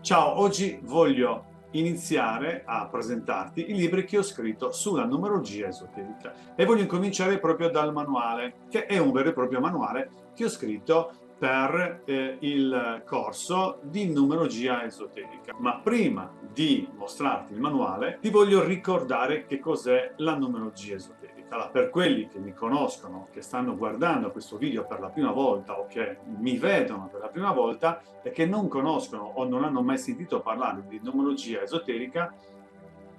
Ciao, oggi voglio iniziare a presentarti i libri che ho scritto sulla numerologia esoterica e voglio incominciare proprio dal manuale, che è un vero e proprio manuale che ho scritto per il corso di numerologia esoterica. Ma prima di mostrarti il manuale, ti voglio ricordare che cos'è la numerologia esoterica. Allora, per quelli che mi conoscono, che stanno guardando questo video per la prima volta o che mi vedono per la prima volta e che non conoscono o non hanno mai sentito parlare di numerologia esoterica,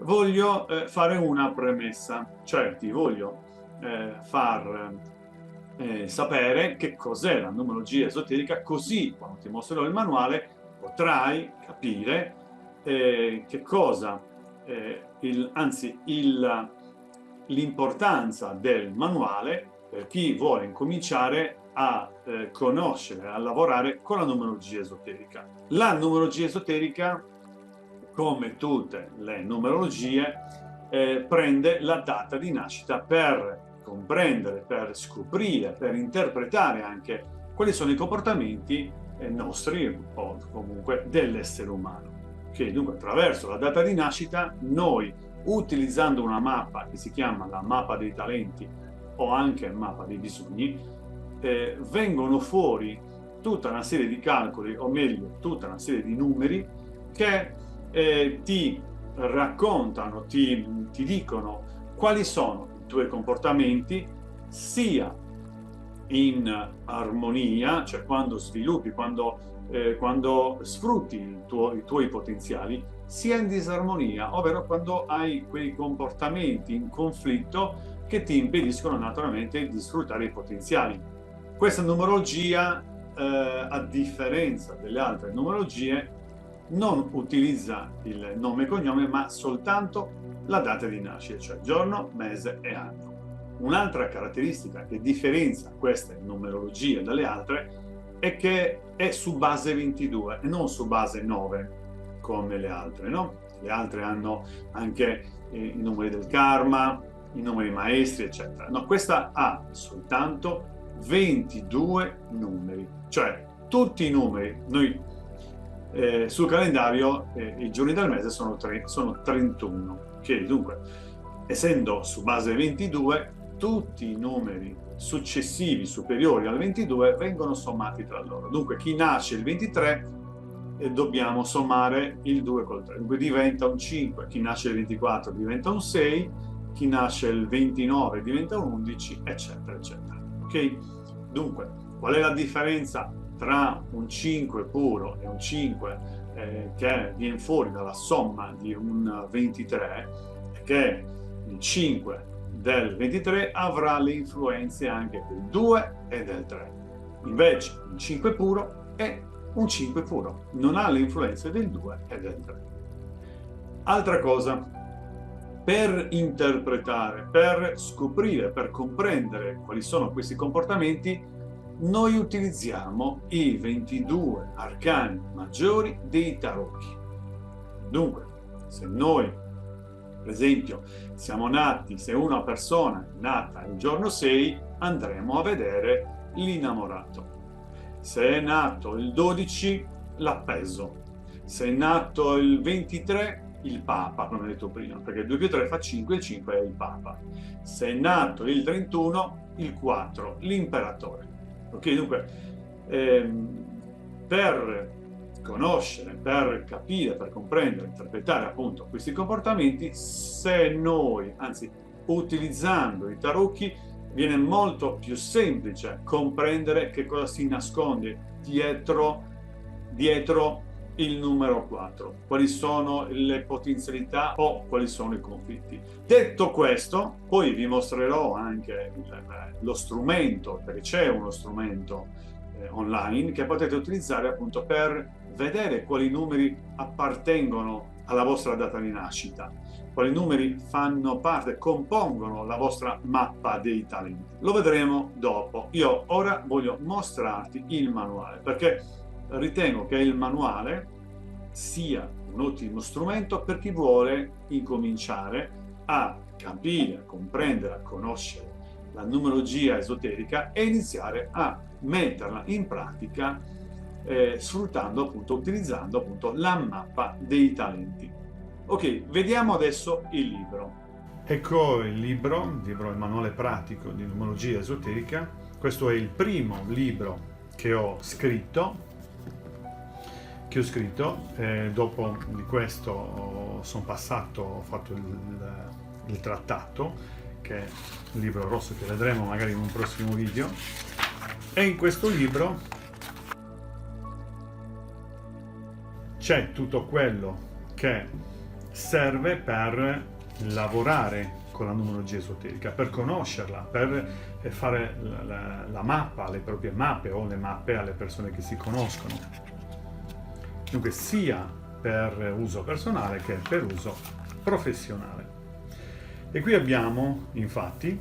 voglio fare una premessa, cioè ti voglio far sapere che cos'è la numerologia esoterica, così quando ti mostrerò il manuale potrai capire che cosa, l'importanza del manuale per chi vuole incominciare a conoscere, a lavorare con la numerologia esoterica. La numerologia esoterica, come tutte le numerologie, prende la data di nascita per comprendere, per scoprire, per interpretare anche quali sono i comportamenti nostri o comunque dell'essere umano. Okay, dunque, attraverso la data di nascita, noi, utilizzando una mappa che si chiama la mappa dei talenti o anche mappa dei bisogni, vengono fuori tutta una serie di calcoli, o meglio, tutta una serie di numeri che ti raccontano, ti dicono quali sono i tuoi comportamenti, sia in armonia, cioè quando sviluppi, quando sfrutti i tuoi potenziali, sia in disarmonia, ovvero quando hai quei comportamenti in conflitto che ti impediscono naturalmente di sfruttare i potenziali. Questa numerologia, a differenza delle altre numerologie, non utilizza il nome e cognome, ma soltanto la data di nascita, cioè giorno, mese e anno. Un'altra caratteristica che differenzia queste numerologie dalle altre è che è su base 22 e non su base 9 come le altre, no? Le altre hanno anche i numeri del karma, i numeri maestri, eccetera. No, questa ha soltanto 22 numeri, cioè tutti i numeri. Noi sul calendario i giorni del mese sono 31, che dunque, essendo su base 22, tutti i numeri successivi superiori al 22 vengono sommati tra loro. Dunque chi nasce il 23 dobbiamo sommare il 2 col 3, dunque diventa un 5, chi nasce il 24 diventa un 6, chi nasce il 29 diventa un 11, eccetera, eccetera. Ok? Dunque, qual è la differenza tra un 5 puro e un 5 che viene fuori dalla somma di un 23? È che il 5 del 23 avrà le influenze anche del 2 e del 3. Invece un 5 puro è un 5 puro, non ha le influenze del 2 e del 3. Altra cosa, per interpretare, per scoprire, per comprendere quali sono questi comportamenti, noi utilizziamo i 22 arcani maggiori dei tarocchi. Dunque, se noi, per esempio, siamo nati, se una persona è nata il giorno 6, andremo a vedere l'innamorato. Se è nato il 12, l'appeso. Se è nato il 23, il Papa, come ho detto prima, perché 2 più 3 fa 5, il 5 è il Papa. Se è nato il 31, il 4, l'imperatore. Ok, dunque, per conoscere, per capire, per comprendere, interpretare appunto questi comportamenti, se noi, anzi, utilizzando i tarocchi, viene molto più semplice comprendere che cosa si nasconde dietro il numero 4, quali sono le potenzialità o quali sono i conflitti. Detto questo, poi vi mostrerò anche lo strumento, perché c'è uno strumento online che potete utilizzare appunto per vedere quali numeri appartengono alla vostra data di nascita, quali numeri fanno parte, compongono la vostra mappa dei talenti. Lo vedremo dopo. Io ora voglio mostrarti il manuale, perché ritengo che il manuale sia un ottimo strumento per chi vuole incominciare a capire, a comprendere, a conoscere la numerologia esoterica e iniziare a metterla in pratica sfruttando appunto, utilizzando appunto la mappa dei talenti. Ok, vediamo adesso il libro. Ecco il libro Il manuale pratico di numerologia esoterica. Questo è il primo libro che ho scritto. Dopo di questo sono passato, ho fatto il trattato, che è il libro rosso che vedremo magari in un prossimo video. E in questo libro c'è tutto quello che serve per lavorare con la numerologia esoterica, per conoscerla, per fare la mappa, le proprie mappe o le mappe alle persone che si conoscono. Dunque sia per uso personale che per uso professionale. E qui abbiamo infatti,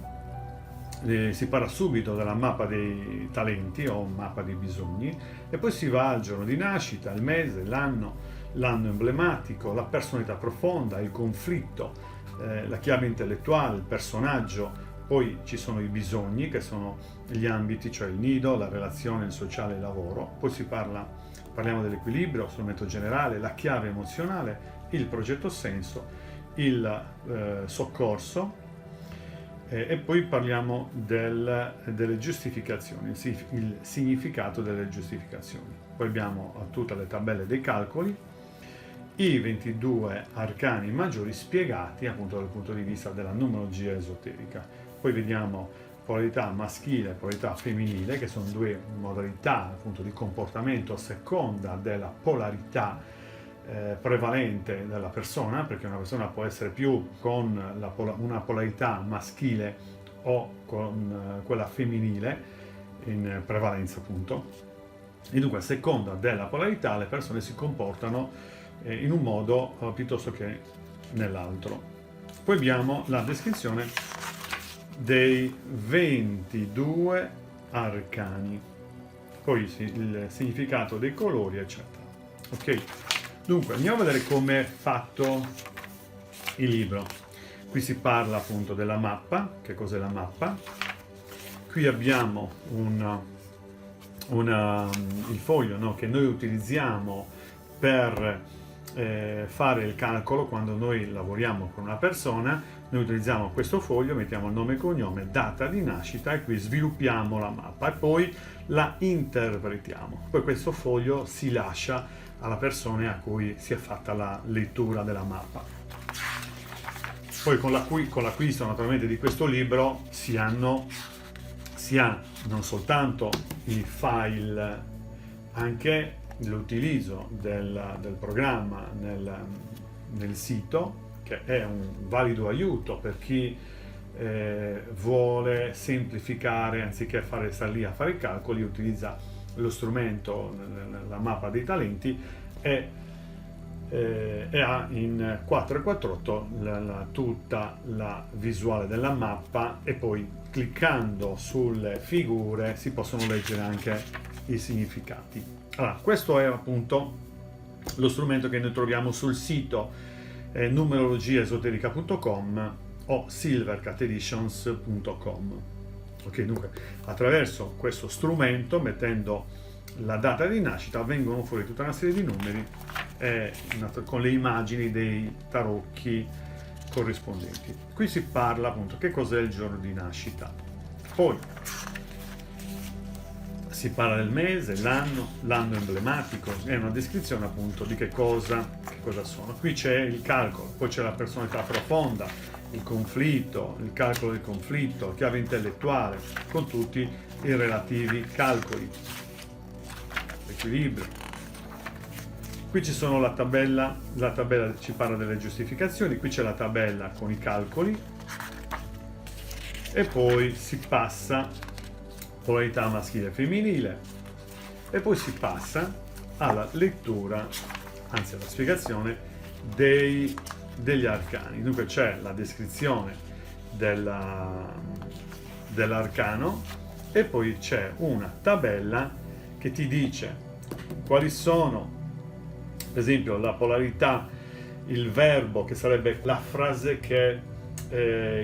si parla subito della mappa dei talenti o mappa dei bisogni e poi si va al giorno di nascita, il mese, l'anno emblematico, la personalità profonda, il conflitto, la chiave intellettuale, il personaggio, poi ci sono i bisogni che sono gli ambiti, cioè il nido, la relazione, il sociale, il lavoro, poi parliamo dell'equilibrio, strumento generale, la chiave emozionale, il progetto senso, il soccorso e poi parliamo delle giustificazioni, il significato delle giustificazioni. Poi abbiamo tutte le tabelle dei calcoli, i 22 arcani maggiori spiegati appunto dal punto di vista della numerologia esoterica. Poi vediamo polarità maschile e polarità femminile, che sono due modalità appunto di comportamento a seconda della polarità prevalente della persona, perché una persona può essere più con una polarità maschile o con quella femminile in prevalenza appunto. E dunque a seconda della polarità le persone si comportano in un modo piuttosto che nell'altro. Poi abbiamo la descrizione dei 22 arcani, poi il significato dei colori, eccetera. Ok, dunque andiamo a vedere come è fatto il libro. Qui si parla appunto della mappa. Che cos'è la mappa? Qui abbiamo il foglio, no, che noi utilizziamo per fare il calcolo. Quando noi lavoriamo con una persona, noi utilizziamo questo foglio, mettiamo il nome e cognome, data di nascita e qui sviluppiamo la mappa e poi la interpretiamo. Poi questo foglio si lascia alla persona a cui si è fatta la lettura della mappa. Poi con l'acquisto naturalmente di questo libro si ha non soltanto i file, anche l'utilizzo del programma nel sito, che è un valido aiuto per chi vuole semplificare, anziché stare lì a fare i calcoli, utilizza lo strumento, la mappa dei talenti e ha in 448 tutta la visuale della mappa, e poi cliccando sulle figure si possono leggere anche i significati. Allora, questo è appunto lo strumento che noi troviamo sul sito numerologiaesoterica.com o silvercateditions.com. Ok, dunque attraverso questo strumento, mettendo la data di nascita, vengono fuori tutta una serie di numeri con le immagini dei tarocchi corrispondenti. Qui si parla appunto che cos'è il giorno di nascita, poi si parla del mese, l'anno emblematico, è una descrizione appunto di che cosa sono. Qui c'è il calcolo, poi c'è la personalità profonda, il conflitto, il calcolo del conflitto, chiave intellettuale, con tutti i relativi calcoli, l'equilibrio. Qui ci sono la tabella ci parla delle giustificazioni, qui c'è la tabella con i calcoli e poi si passa polarità maschile e femminile e poi si passa alla lettura, anzi alla spiegazione degli arcani. Dunque c'è la descrizione dell'arcano e poi c'è una tabella che ti dice quali sono, per esempio, la polarità, il verbo, che sarebbe la frase che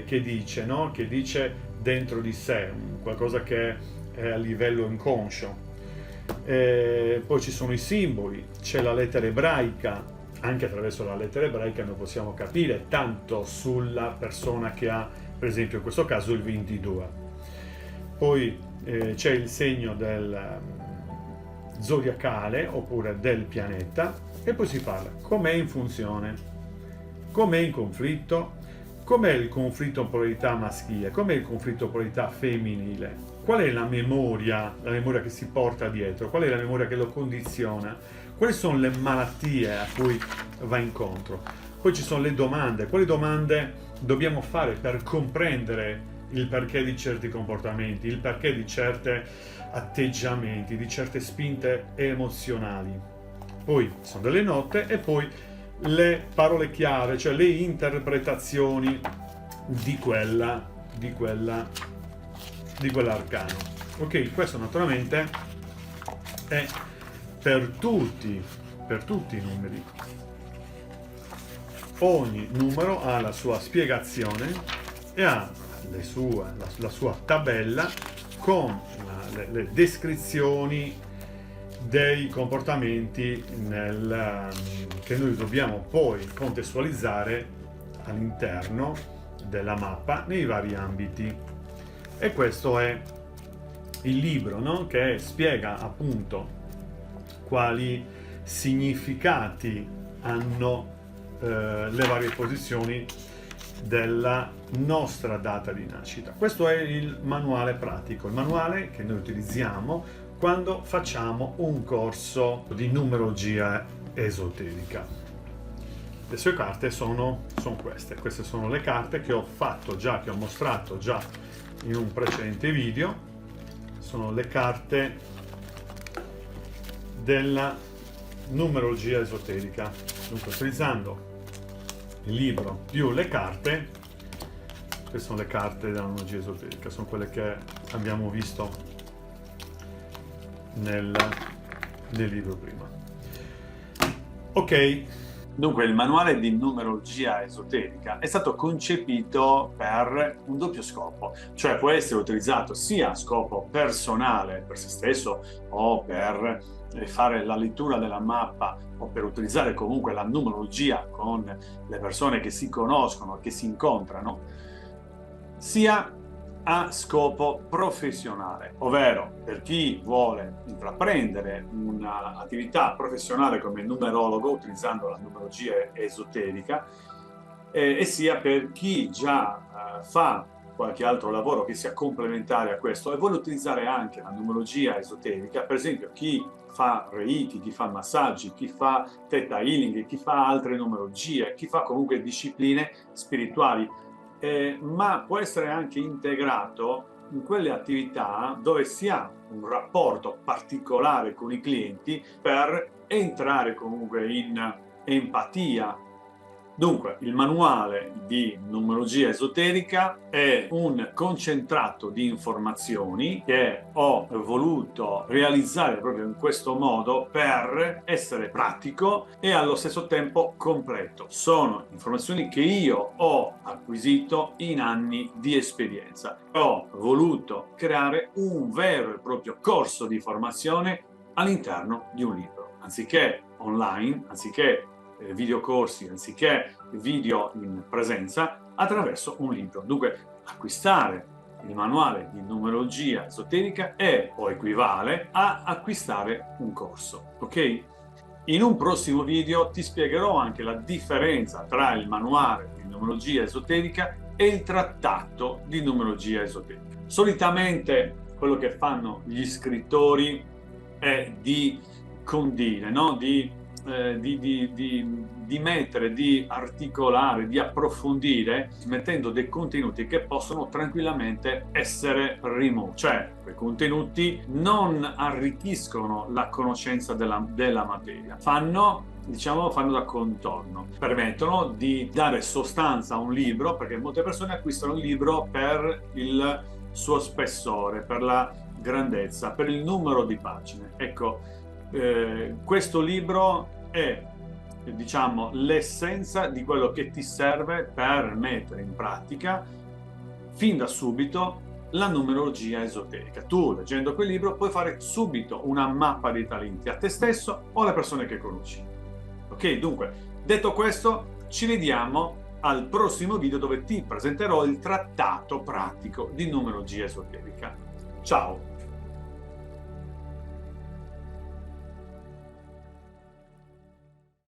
dice, no? Che dice dentro di sé, qualcosa che è a livello inconscio. Poi ci sono i simboli, c'è la lettera ebraica. Anche attraverso la lettera ebraica noi possiamo capire tanto sulla persona che ha, per esempio in questo caso, il 22. Poi c'è il segno del zodiacale oppure del pianeta, e poi si parla com'è in funzione, com'è in conflitto, com'è il conflitto in polarità maschile, com'è il conflitto in polarità femminile, qual è la memoria che si porta dietro, qual è la memoria che lo condiziona, quali sono le malattie a cui va incontro. Poi ci sono le domande, quali domande dobbiamo fare per comprendere il perché di certi comportamenti, il perché di certi atteggiamenti, di certe spinte emozionali. Poi sono delle note e poi le parole chiave, cioè le interpretazioni di quell'arcano. Ok, questo naturalmente è per tutti i numeri. Ogni numero ha la sua spiegazione e ha la sua tabella con le descrizioni dei comportamenti che noi dobbiamo poi contestualizzare all'interno della mappa nei vari ambiti. E questo è il libro, no? Che spiega appunto quali significati hanno le varie posizioni della nostra data di nascita. Questo è il manuale pratico, il manuale che noi utilizziamo quando facciamo un corso di numerologia esoterica. Le sue carte sono queste sono le carte che ho fatto già, che ho mostrato già in un precedente video. Sono le carte della numerologia esoterica. Dunque, utilizzando il libro più le carte, queste sono le carte della numerologia esoterica, sono quelle che abbiamo visto nel libro prima. Ok. Dunque, il manuale di numerologia esoterica è stato concepito per un doppio scopo, cioè può essere utilizzato sia a scopo personale per se stesso o per fare la lettura della mappa o per utilizzare comunque la numerologia con le persone che si conoscono, che si incontrano, sia a scopo professionale, ovvero per chi vuole intraprendere un'attività professionale come numerologo utilizzando la numerologia esoterica, e sia per chi già fa qualche altro lavoro che sia complementare a questo e vuole utilizzare anche la numerologia esoterica, per esempio chi fa reiki, chi fa massaggi, chi fa theta healing, chi fa altre numerologie, chi fa comunque discipline spirituali, ma può essere anche integrato in quelle attività dove si ha un rapporto particolare con i clienti per entrare comunque in empatia. Dunque, il manuale di numerologia esoterica è un concentrato di informazioni che ho voluto realizzare proprio in questo modo per essere pratico e allo stesso tempo completo. Sono informazioni che io ho acquisito in anni di esperienza. Ho voluto creare un vero e proprio corso di formazione all'interno di un libro, anziché online, anziché videocorsi, anziché video in presenza, attraverso un libro. Dunque, acquistare il manuale di numerologia esoterica è o equivale a acquistare un corso, ok? In un prossimo video ti spiegherò anche la differenza tra il manuale di numerologia esoterica e il trattato di numerologia esoterica. Solitamente quello che fanno gli scrittori è di condire, no? Di mettere, di articolare, di approfondire, mettendo dei contenuti che possono tranquillamente essere rimossi. Cioè, quei contenuti non arricchiscono la conoscenza della materia, fanno da contorno, permettono di dare sostanza a un libro, perché molte persone acquistano il libro per il suo spessore, per la grandezza, per il numero di pagine. Ecco, questo libro è, diciamo, l'essenza di quello che ti serve per mettere in pratica fin da subito la numerologia esoterica. Tu, leggendo quel libro, puoi fare subito una mappa dei talenti a te stesso o alle persone che conosci. Ok? Dunque, detto questo, ci vediamo al prossimo video dove ti presenterò il trattato pratico di numerologia esoterica. Ciao!